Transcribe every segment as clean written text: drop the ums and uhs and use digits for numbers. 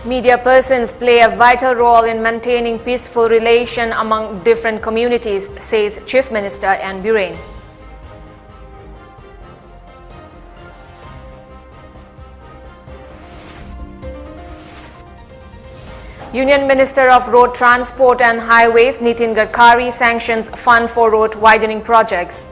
Media persons play a vital role in maintaining peaceful relation among different communities, says Chief Minister N. Biren. Union Minister of Road Transport and Highways Nitin Gadkari sanctions fund for road widening projects.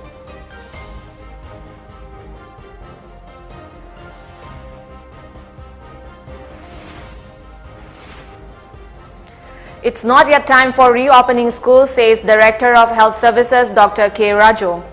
It's not yet time for reopening schools, says Director of Health Services Dr. K. Raju.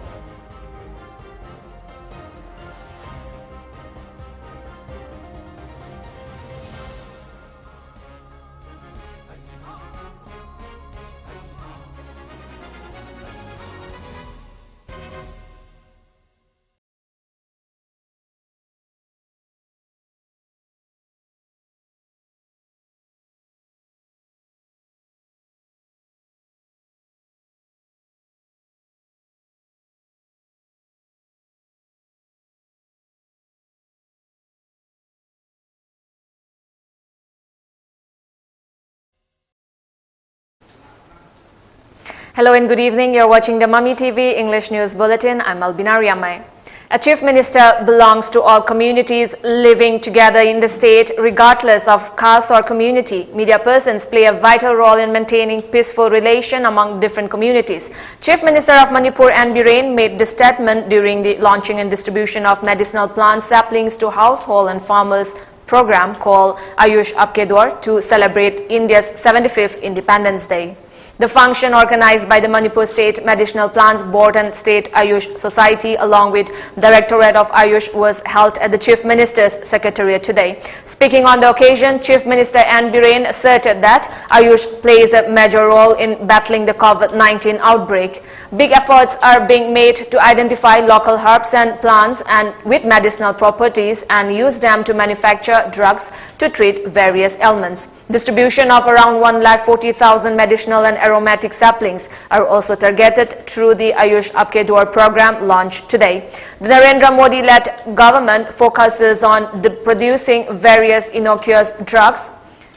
Hello and good evening. You're watching the Mamitv English News Bulletin. I'm ALBINA RIAMEI. A chief minister belongs to all communities living together in the state, regardless of caste or community. Media persons play a vital role in maintaining peaceful relation among different communities. Chief Minister of Manipur N. Biren made this statement during the launching and distribution of medicinal plant saplings to household and farmers program called Ayush Aapke Door to celebrate India's 75th Independence Day. The function, organized by the Manipur State Medicinal Plants Board and State Ayush Society along with Directorate of Ayush, was held at the Chief Minister's Secretariat today. Speaking on the occasion, Chief Minister N. Biren asserted that Ayush plays a major role in battling the COVID-19 outbreak. Big efforts are being made to identify local herbs and plants and with medicinal properties and use them to manufacture drugs to treat various ailments. Distribution of around 140,000 medicinal and aromatic saplings are also targeted through the Ayush Aapke Door program launched today. The Narendra Modi-led government focuses on producing various innocuous drugs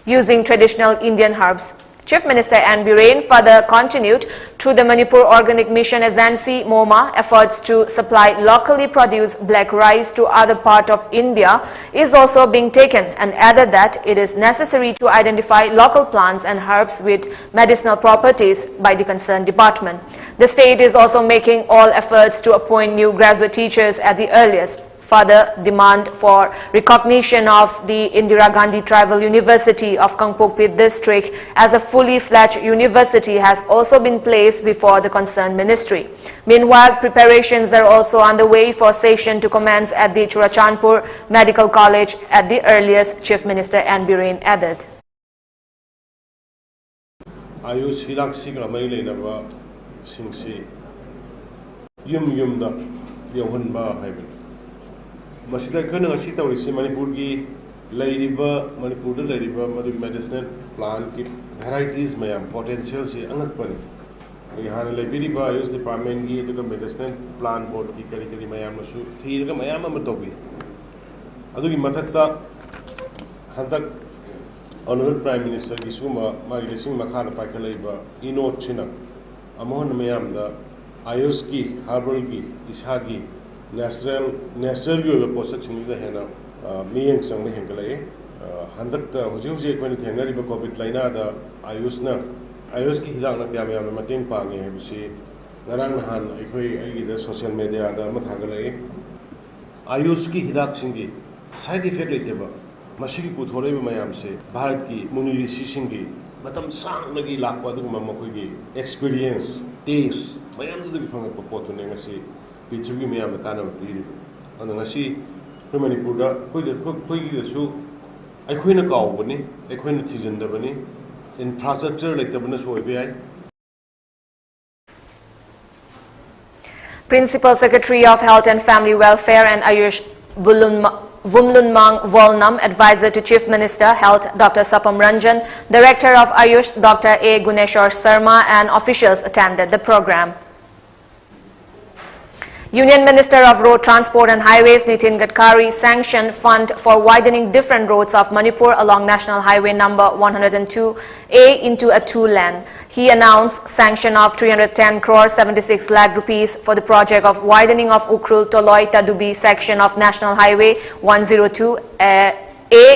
using traditional Indian herbs. Chief Minister N. Biren further continued through the Manipur Organic Mission Agency MOMA efforts to supply locally produced black rice to other parts of India is also being taken, and added that it is necessary to identify local plants and herbs with medicinal properties by the concerned department. The state is also making all efforts to appoint new graduate teachers at the earliest. Further, demand for recognition of the Indira Gandhi Tribal University of Kangpokpi district as a fully fledged university has also been placed before the concerned ministry. Meanwhile, preparations are also underway for session to commence at the Churachandpur Medical College at the earliest, Chief Minister N. Biren added. Ayush hidak sigra mai leinaba singsi yum da yawhanba haibani masida khana ngasi tawrisi Manipur ki lairiba Manipur da lairiba madu medicinal plant ki varieties mayam potential se angakpani yahana laibiriba Ayush department ki the medicinal plant board ki kari mayam nasu thiraga mayam ama tobi adugi mathakta hantak Honorable Prime Minister ki suma magi lesing makhana paikalaiba inot china amon mayam da Ayush ki herbal ki ishagi natural yo posak sing da hena miyeng sang ne hengalai handak ta huji ko ni thenari ba covid laina da Ayush ki hidak na kya mayam mateng pange he bisi ngarang han aikoi ai da social media da ma thagalai Ayush ki hidak singi side effect leiteba masigi puthoreba mayam se bharat ki muni rishi singi matam sang nagi lakwa du ma koi gi experience taste mayam du gi phang pot ne ngasi Pichugi mayam da kana biri ana ngasi ko Manipur da koi gi su aikoi na kaw bani aikoi na thijan da bani infrastructure like the bana so be ai. Principal Secretary of Health and Family Welfare and Ayush Vumlunmang Volnam, Advisor to Chief Minister, Health, Dr. Sapam Ranjan, Director of Ayush, Dr. A. Guneshwar Sarma, and officials attended the program. Union Minister of Road Transport and Highways Nitin Gadkari sanctioned fund for widening different roads of Manipur along National Highway number 102A into a two-lane. He announced sanction of 310 crore 76 lakh rupees for the project of widening of Ukrul Toloi Tadubi section of National Highway 102A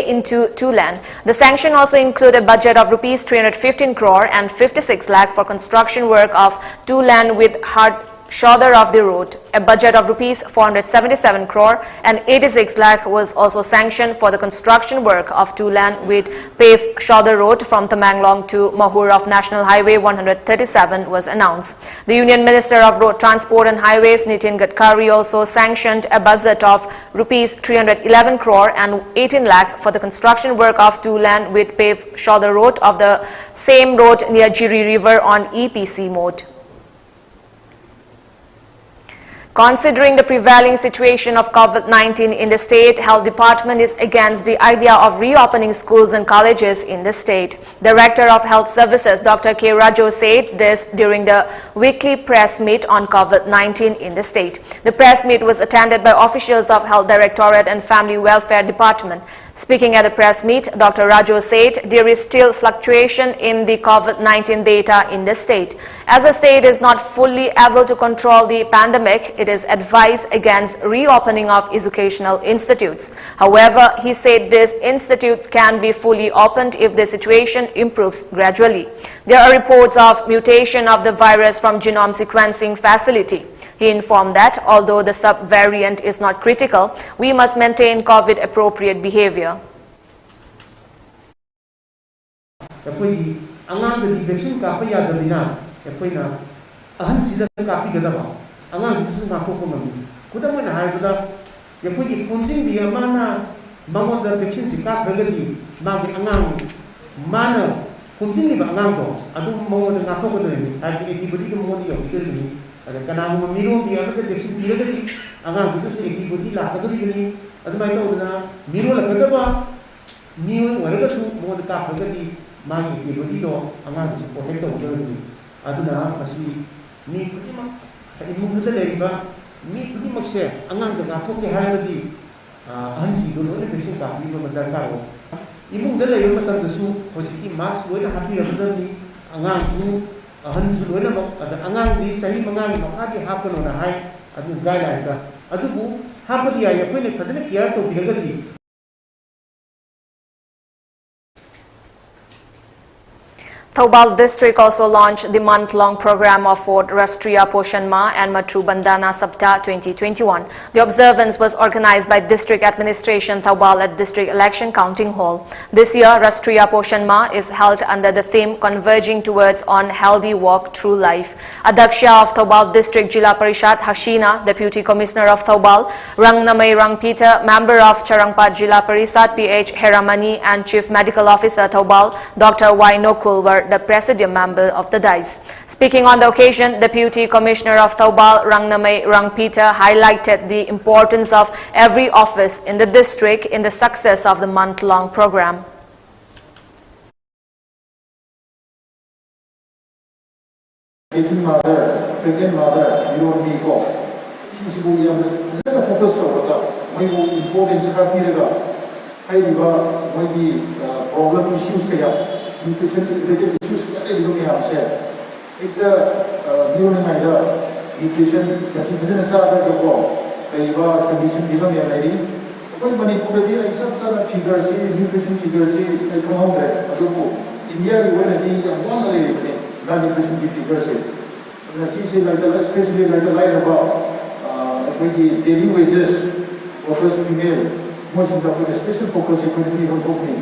into two-lane. The sanction also included a budget of rupees 315 crore and 56 lakh for construction work of two-lane with hard shoulder of the road. A budget of rupees 477 crore and 86 lakh was also sanctioned for the construction work of two-lane with paved shoulder road from Tamenglong to Mahur of National Highway 137 was announced. The Union Minister of Road Transport and Highways Nitin Gadkari also sanctioned a budget of rupees 311 crore and 18 lakh for the construction work of two-lane with paved shoulder road of the same road near Jiri River on EPC mode. Considering the prevailing situation of COVID-19 in the state, Health Department is against the idea of reopening schools and colleges in the state. Director of Health Services, Dr. K. Rajo, said this during the weekly press meet on COVID-19 in the state. The press meet was attended by officials of Health Directorate and Family Welfare Department. Speaking at the press meet, Dr. Rajo said there is still fluctuation in the COVID-19 data in the state. As the state is not fully able to control the pandemic, it is advised against reopening of educational institutes. However, he said these institutes can be fully opened if the situation improves gradually. There are reports of mutation of the virus from genome sequencing facility. He informed that although the subvariant is not critical, we must maintain COVID-appropriate behavior. Kanang miro biya na vaccine biya gadi anga gudu se eki gudi la kaduri gani adumai ta udana miro la kadaba miro waraga su mod ka phagadi magi eki gudi do anga su protect to udani aduna masi mi kudi ma imu gudu le riba mi kudi makse anga da na thoke haibadi anji do no vaccine ka bi ma darkar ho imu da le matam da su positive mask wo na happy rabadani anga su Hansu loina bang ada angang di sahi mangang makadi hakono na hai adu guidelines da adubu hapadi ya koine fazana care to bilagadi. Thoubal district also launched the month-long program of 4th Rashtriya Poshan Ma and Matru Bandhana Saptah 2021. The observance was organized by District Administration Thoubal at District Election Counting Hall. This year, Rashtriya Poshan Ma is held under the theme Converging Towards On Healthy Walk Through Life. Adaksha of Thoubal District Jila Parishad Hashina, Deputy Commissioner of Thoubal, Rangnamai Rangpita, Member of Charangpat Jila Parishad PH Heramani and Chief Medical Officer Thoubal, Dr. Y. Nokul were the Presidium member of the DICE. Speaking on the occasion, Deputy Commissioner of Thoubal, Rangnamai Rangpita, highlighted the importance of every office in the district in the success of the month-long program. Pregnant mother, you don't need go. She's going to focus on the importance of the problem issues. Nutrition related issues it's nutrition condition figures nutrition figures India nutrition figures especially like the line about daily wages workers female most of the special focus on company.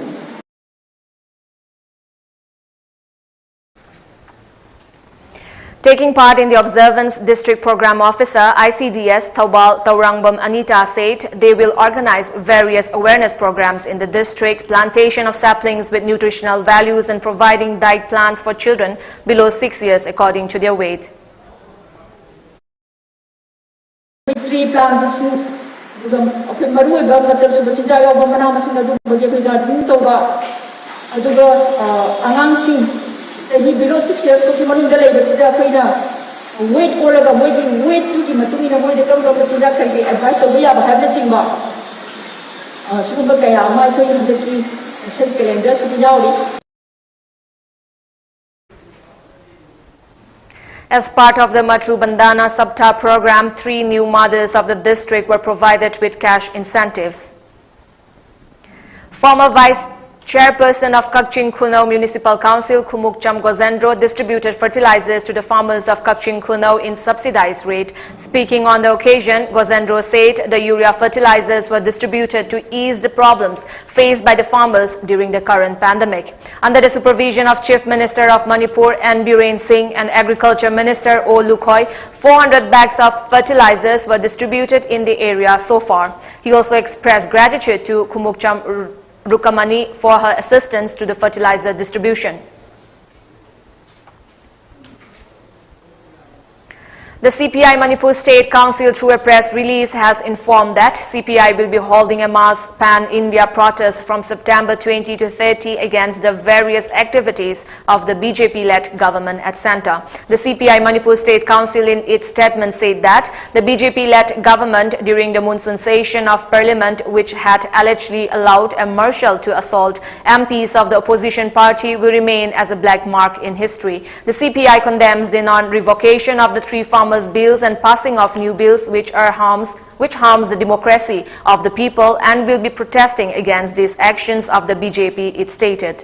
Taking part in the observance, District Program Officer ICDS Thoubal Taurangbam Anita said they will organize various awareness programs in the district, plantation of saplings with nutritional values and providing diet plans for children below 6 years according to their weight. tree plants okay maru ba matsal su basinja ya ba mana masin da ba ge ba gardening to ba aduga angang sing sahi below 6 years ko manu da lai basida kaina weight ola ga moi di weight tu ki matumi na moi de kam ro basida kai ge advice to ya ba habna ching ba su ba kaya ma ko yu de ki sel calendar su ya ori. As part of the Matru Bandhana Saptah program, 3 new mothers of the district were provided with cash incentives. Former Vice Chairperson of Kakching Khunau Municipal Council, Khumukcham Gozendro, distributed fertilizers to the farmers of Kakching Khunau in subsidized rate. Speaking on the occasion, Gozendro said the urea fertilizers were distributed to ease the problems faced by the farmers during the current pandemic. Under the supervision of Chief Minister of Manipur N. Biren Singh and Agriculture Minister O. Lukhoi, 400 bags of fertilizers were distributed in the area so far. He also expressed gratitude to Khumukcham Rukamani for her assistance to the fertilizer distribution. The CPI Manipur State Council, through a press release, has informed that CPI will be holding a mass pan-India protest from September 20 to 30 against the various activities of the BJP-led government at centre. The CPI Manipur State Council in its statement said that the BJP-led government during the monsoon session of Parliament, which had allegedly allowed a marshal to assault MPs of the opposition party, will remain as a black mark in history. The CPI condemns the non-revocation of the 3 farmers' bills and passing of new bills which harms the democracy of the people, and will be protesting against these actions of the BJP, it stated.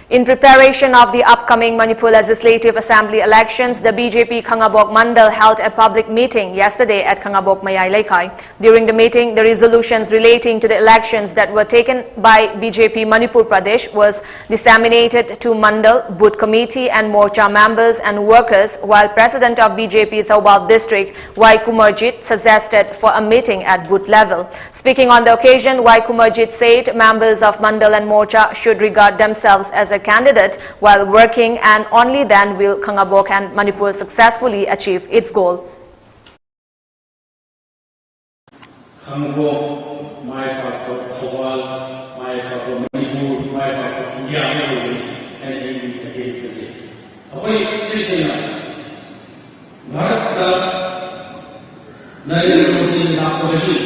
In preparation of the upcoming Manipur Legislative Assembly elections, the BJP Khangabok Mandal held a public meeting yesterday at Khangabok Mayai Laikai. During the meeting, the resolutions relating to the elections that were taken by BJP Manipur Pradesh was disseminated to Mandal, Booth Committee and Morcha members and workers, while President of BJP Thoubal District, Y. Kumarjit, suggested for a meeting at booth level. Speaking on the occasion, Y. Kumarjit said members of Mandal and Morcha should regard themselves as a candidate while working, and only then will Khangabok and Manipur successfully achieve its goal. Khangabok, my part Thoubal, my part Manipur, my part India, and agriculture. Away, Sicina, Bharat, Narendra Modi, Napoli,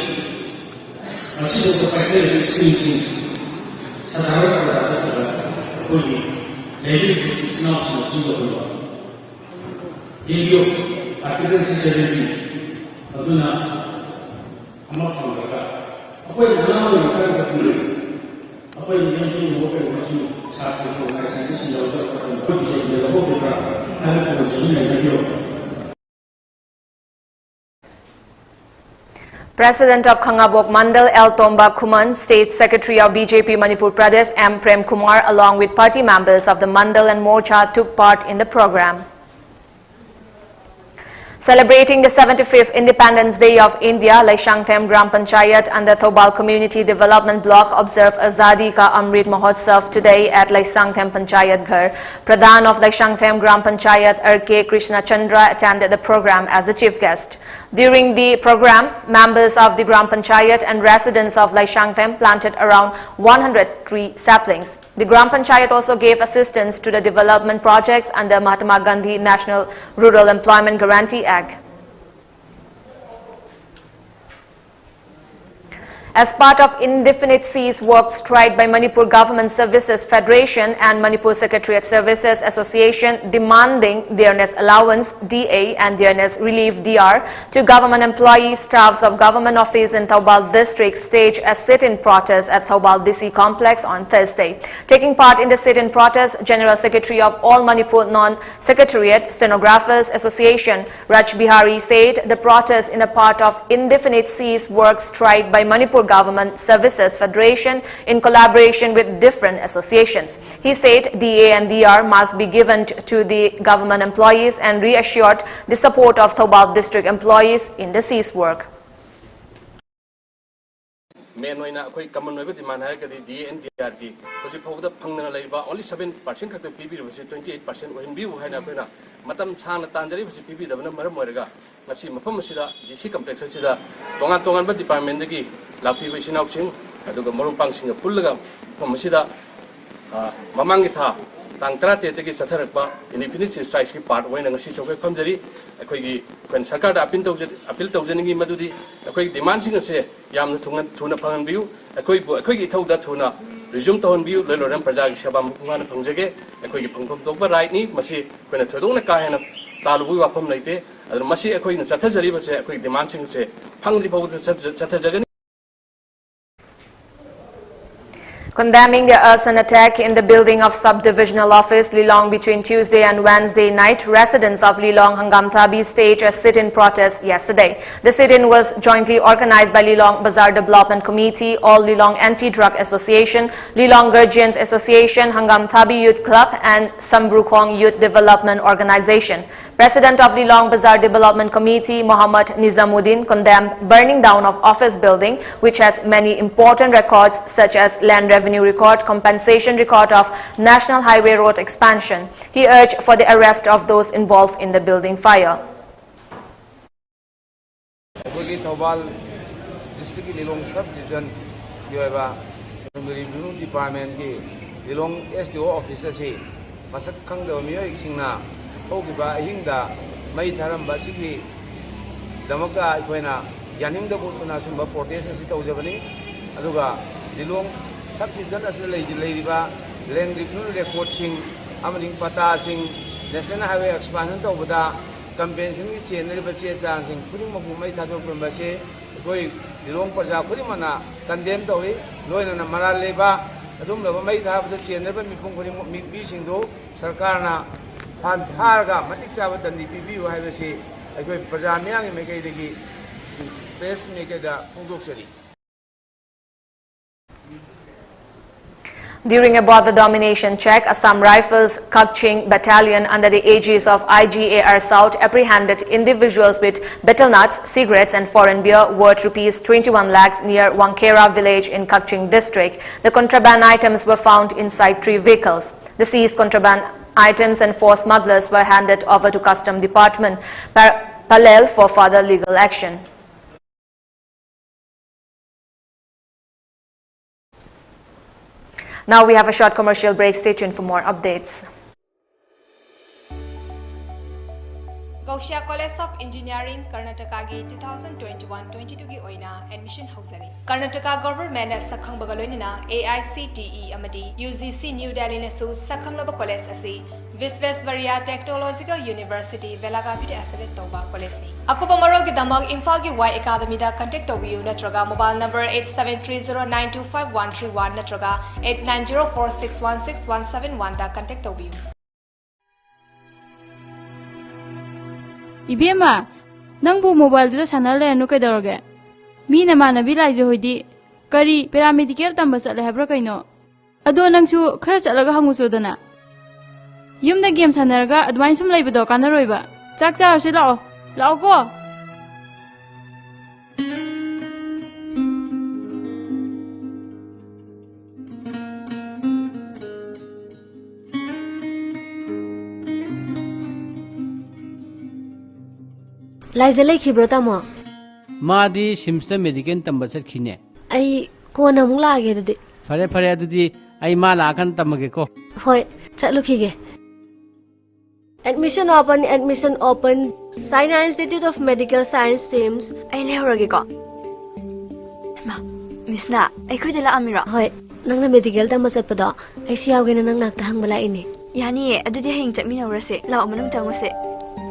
Asidu Patel is speaking. Sadhara Lady is not so suitable. Indio, article 70, Aduna, Amaphanga, Apoy Nana, Apoy Yansu, Water, Satu, Scientists, the Hopera, and President of Khangabok Mandal L. Tomba Kuman, State Secretary of BJP Manipur Pradesh M. Prem Kumar, along with party members of the Mandal and Morcha, took part in the program. Celebrating the 75th Independence Day of India, Laishangthem Gram Panchayat and the Thoubal Community Development Block observed Azadi Ka Amrit Mahotsav today at Laishangthem Panchayat Ghar. Pradhan of Laishangthem Gram Panchayat R.K. Krishna Chandra attended the program as the chief guest. During the program, members of the Gram Panchayat and residents of Laishangthem planted around 100 tree saplings. The Gram Panchayat also gave assistance to the development projects under Mahatma Gandhi National Rural Employment Guarantee Act. As part of indefinite cease work strike by Manipur Government Services Federation and Manipur Secretariat Services Association demanding dearness allowance DA and dearness relief DR to government employees, staffs of government office in Thoubal district staged a sit-in protest at Thoubal DC complex on Thursday. Taking part in the sit-in protest, General Secretary of All Manipur Non-Secretariat Stenographers Association Raj Bihari said the protest in a part of indefinite cease work strike by Manipur Government Services Federation in collaboration with different associations. He said DA and DR must be given to the government employees and reassured the support of Thoubal district employees in the cease work. main oina akoi common oiba demand hai kadi DNDR ki hoji phawda phangna leiba only 7% khakta PB basi 28% ohin bi haina koina matam sang tanjari basi PB dabana maram moiraga ngasi mafam asida DC complex asida tongan ba department dagi lapi ba sinau sing aduga morum pang sing pullaga pham asida mamang tha tang 37 gi satharakpa infinity strikes ki part oina ngasi chokai phamjari akoi gi kwen sarkar da appeal tawjani madudi akoi demand sing ase yamna thuna phangan biu akoi gi thauda thuna resume tawon biu leloram praja gi seba mukmana phangjage akoi gi phangpham tokba right ni masi kwena thodong na ka hena talubu wafam leite adu masi akoi na chathajari base akoi demand sing se phangri bawda chathajagani. Condemning the arson attack in the building of Subdivisional Office Lilong between Tuesday and Wednesday night, residents of Lilong Hangamthabi staged a sit-in protest yesterday. The sit-in was jointly organized by Lilong Bazaar Development Committee, All Lilong Anti-Drug Association, Lilong Guardians Association, Hangamthabi Youth Club and Sambrukong Youth Development Organization. President of Lilong Bazaar Development Committee, Muhammad Nizamuddin, condemned burning down of office building, which has many important records such as land revenue record, compensation record of National Highway Road expansion. He urged for the arrest of those involved in the building fire. District Lilong Subdivision Revenue Department Lilong SDO officer say masak khang da mi singna hogiba hingda mai tharam basigi damaka ikoina yaning da butuna sumba protest asi tawjabani aduga Lilong Subdivision as leiriba land revenue record sing amaning pata sing National Highway expansion tawbada compensation ki chenri che chang sing puri mabu mai thador pambase koi Lilong praja puri mana condemn tawi loina na maral leba adum laba mai thabda chenri ba mipung puri mi sing do sarkar na Harga matik sabat dan DPP wahai besi agoi praja miang me kai degi press me kai da pungdok seri. During a border domination check, Assam Rifles Kakching Battalion under the aegis of IGAR South apprehended individuals with betel nuts, cigarettes and foreign beer worth ₹21 lakhs near Wankera village in Kakching district. The contraband items were found inside 3 vehicles. The seized contraband items and 4 smugglers were handed over to Custom Department Palel for further legal action. Now we have a short commercial break. Stay tuned for more updates. Gausia College of Engineering, Karnataka gi 2021-22 gi oina admission hausari. Karnataka government as sakhang bagalonina AICTE amadi UGC New Delhi nasu sakhang laba college asi Visvesvarya Technological University Belagavi affiliate tawba college ni. Akuba marol gi damag Imphal gi Y Academy da contact tawiu natraga mobile number 8730925131 natraga 8904616171 da contact tawiu. Ibema, nangbu mobile dito sana le ano kay daroge. Mi naman na bilay jo hoidi. Kari paramedical tamba sa lehabra kay no. Ado nang su kharas alaga hanguso dana. Yum na game sana raga adwain sum lay bedo kanaroy ba. Chak char si lao. Lao ko. Laizalai khibrata mo Madi Simsta Medical Tambasat Kine. Ai kona mula age dadi. Fare adudi ai mala akan tamage ko. Hoi, chatlukige. Admission open. Saina Institute of Medical Science teams. Ai lehorage ko. Ma, Miss Na, ai khoi dala amira. Hoi, nangna medical tambasat pado. Ai siyaw gina nang naktahang bala ini. Yani adudi hing chapmina urase. Lao manung changuse.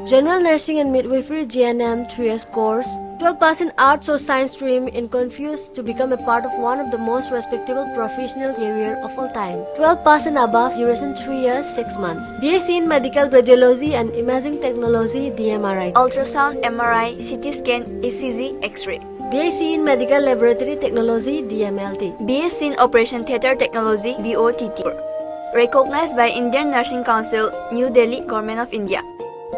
General Nursing and Midwifery GNM 3 years course. 12% Arts or Science stream in confused to become a part of one of the most respectable professional career of all time. 12% above duration 3 years 6 months. BSc in Medical Radiology and Imaging Technology DMRI. Ultrasound, MRI, CT scan, ECG, X-ray. BSc in Medical Laboratory Technology DMLT. BSc in Operation Theatre Technology BOTT. Recognized by Indian Nursing Council, New Delhi, Government of India.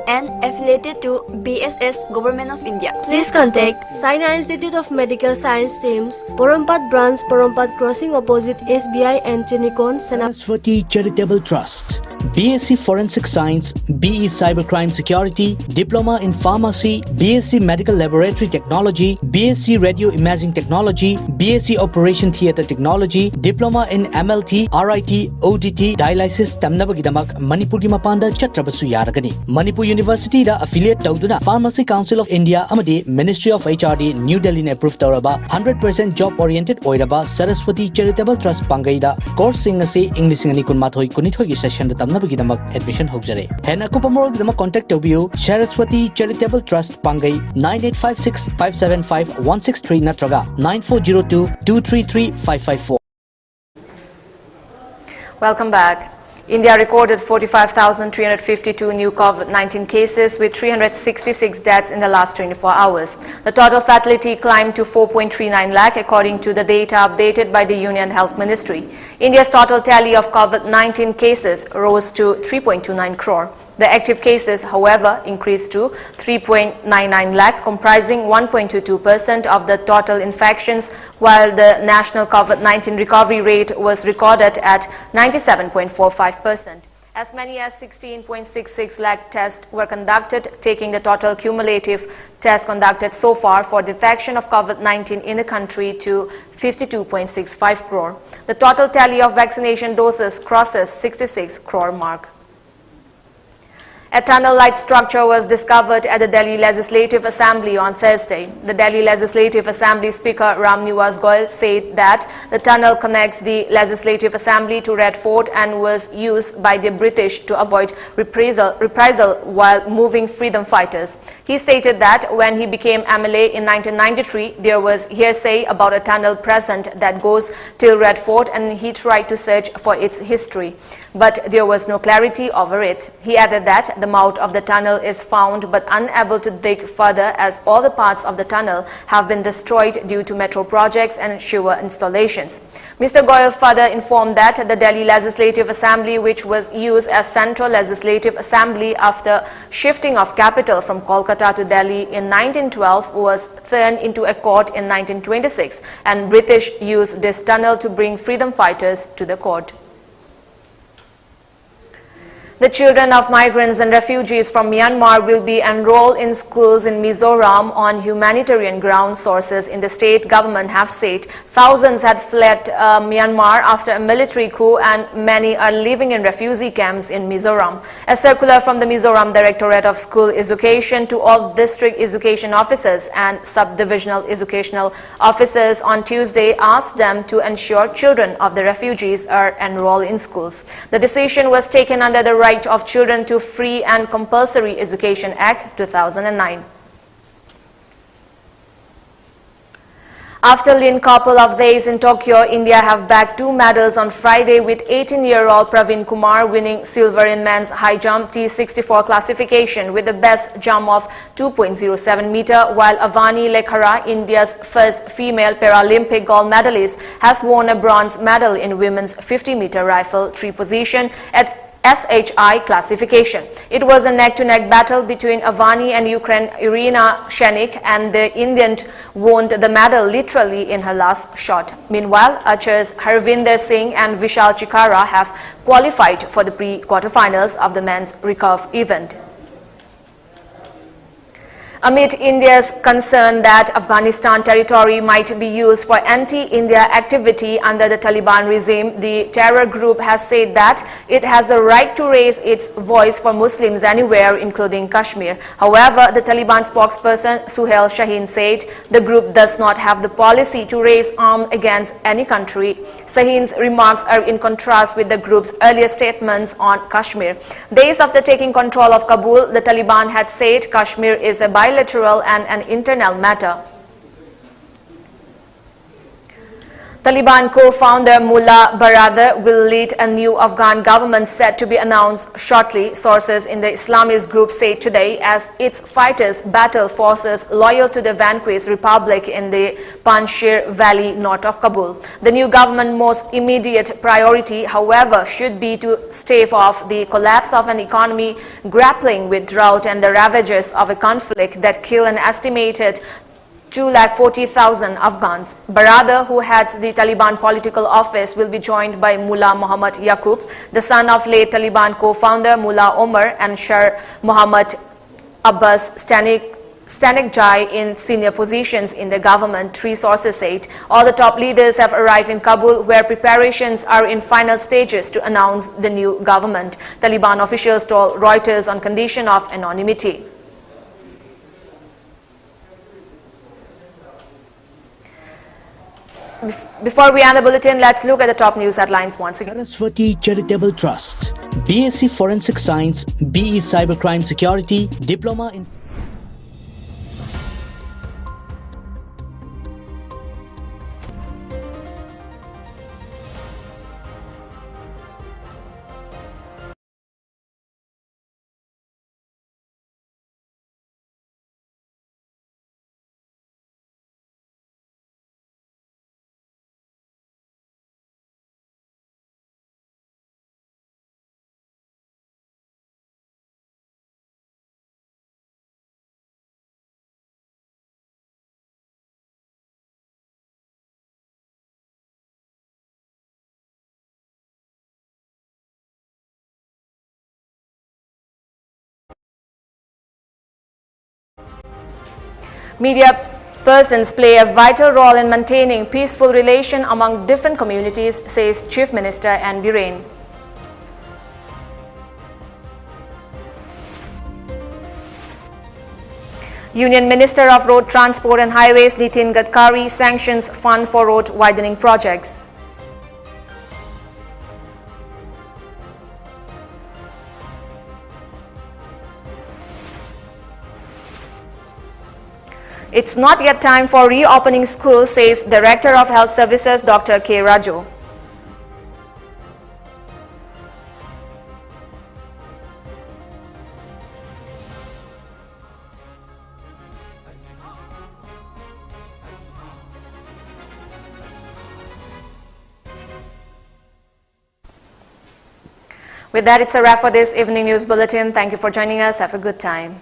and affiliated to BSS Government of India. Please contact Saina Institute of Medical Science Teams, Porompat Branch, Porompat Crossing opposite SBI and Chinikon, Saraswati Charitable Trust. BSc Forensic Science, BE Cybercrime Security, Diploma in Pharmacy, BSc Medical Laboratory Technology, BSc Radio Imaging Technology, BSc Operation Theatre Technology, Diploma in MLT, RIT, ODT, Dialysis Tamnabagidamak, Manipuri Mapanda Chatrabasu Yaragani. Manipur University da affiliate Tauduna, Pharmacy Council of India, Amadi, Ministry of HRD, New Delhi approved Tauraba, 100% job oriented Oiraba, Saraswati Charitable Trust Pangaida, course singasi English and Kunmathoi Kunithoi session the admission hojare. Hena Kupamoro the contact of you, Saraswati Charitable Trust Pangai 9856 575 163 Natraga 9402 233 554. Welcome back. India recorded 45,352 new COVID-19 cases with 366 deaths in the last 24 hours. The total fatality climbed to 4.39 lakh according to the data updated by the Union Health Ministry. India's total tally of COVID-19 cases rose to 3.29 crore. The active cases, however, increased to 3.99 lakh, comprising 1.22% of the total infections, while the national COVID-19 recovery rate was recorded at 97.45%. As many as 16.66 lakh tests were conducted, taking the total cumulative tests conducted so far for detection of COVID-19 in the country to 52.65 crore. The total tally of vaccination doses crosses 66 crore mark. A tunnel-like structure was discovered at the Delhi Legislative Assembly on Thursday. The Delhi Legislative Assembly Speaker Ram Nivas Goyal said that the tunnel connects the Legislative Assembly to Red Fort and was used by the British to avoid reprisal while moving freedom fighters. He stated that when he became MLA in 1993, there was hearsay about a tunnel present that goes till Red Fort, and he tried to search for its history, but there was no clarity over it. He added that the mouth of the tunnel is found but unable to dig further as all the parts of the tunnel have been destroyed due to metro projects and sewer installations. Mr. Goyal further informed that the Delhi Legislative Assembly, which was used as Central Legislative Assembly after shifting of capital from Kolkata to Delhi in 1912, was turned into a court in 1926, and British used this tunnel to bring freedom fighters to the court. The children of migrants and refugees from Myanmar will be enrolled in schools in Mizoram on humanitarian grounds, sources in the state government have said. Thousands had fled Myanmar after a military coup, and many are living in refugee camps in Mizoram. A circular from the Mizoram Directorate of School Education to all district education officers and sub-divisional educational officers on Tuesday asked them to ensure children of the refugees are enrolled in schools. The decision was taken under the Right of Children to Free and Compulsory Education Act 2009. After a couple of days in Tokyo, India have bagged 2 medals on Friday, with 18-year-old Praveen Kumar winning silver in men's high jump T64 classification with the best jump of 2.07 meter, while Avani Lekhara, India's first female Paralympic gold medalist, has won a bronze medal in women's 50-meter rifle 3 position at SHI classification. It was a neck-to-neck battle between Avani and Ukraine Irina Shenik, and the Indian won the medal literally in her last shot. Meanwhile, archers Harvinder Singh and Vishal Chikara have qualified for the pre-quarterfinals of the men's recurve event. Amid India's concern that Afghanistan territory might be used for anti-India activity under the Taliban regime, the terror group has said that it has the right to raise its voice for Muslims anywhere, including Kashmir. However, the Taliban spokesperson Suhail Shaheen said the group does not have the policy to raise arms against any country. Shaheen's remarks are in contrast with the group's earlier statements on Kashmir. Days after taking control of Kabul, the Taliban had said Kashmir is a bilateral and an internal matter. Taliban co-founder Mullah Baradar will lead a new Afghan government set to be announced shortly, sources in the Islamist group say today, as its fighters battle forces loyal to the vanquished republic in the Panjshir Valley north of Kabul. The new government's most immediate priority, however, should be to stave off the collapse of an economy grappling with drought and the ravages of a conflict that killed an estimated 240,000 Afghans. Baradar, who heads the Taliban political office, will be joined by Mullah Muhammad Yaqub, the son of late Taliban co-founder Mullah Omar, and Shah Muhammad Abbas Stanekjai in senior positions in the government, three sources said. All the top leaders have arrived in Kabul, where preparations are in final stages to announce the new government. Taliban officials told Reuters on condition of anonymity. Before we end the bulletin, let's look at the top news headlines once again. Saraswati Charitable Trust, BSc Forensic Science, BE Cybercrime Security, Diploma in... Media persons play a vital role in maintaining peaceful relation among different communities, says Chief Minister N. Biren. Union Minister of Road Transport and Highways Nitin Gadkari sanctions fund for road widening projects. It's not yet time for reopening schools, says Director of Health Services Dr. K. Raju. With that, it's a wrap for this evening news bulletin. Thank you for joining us. Have a good time.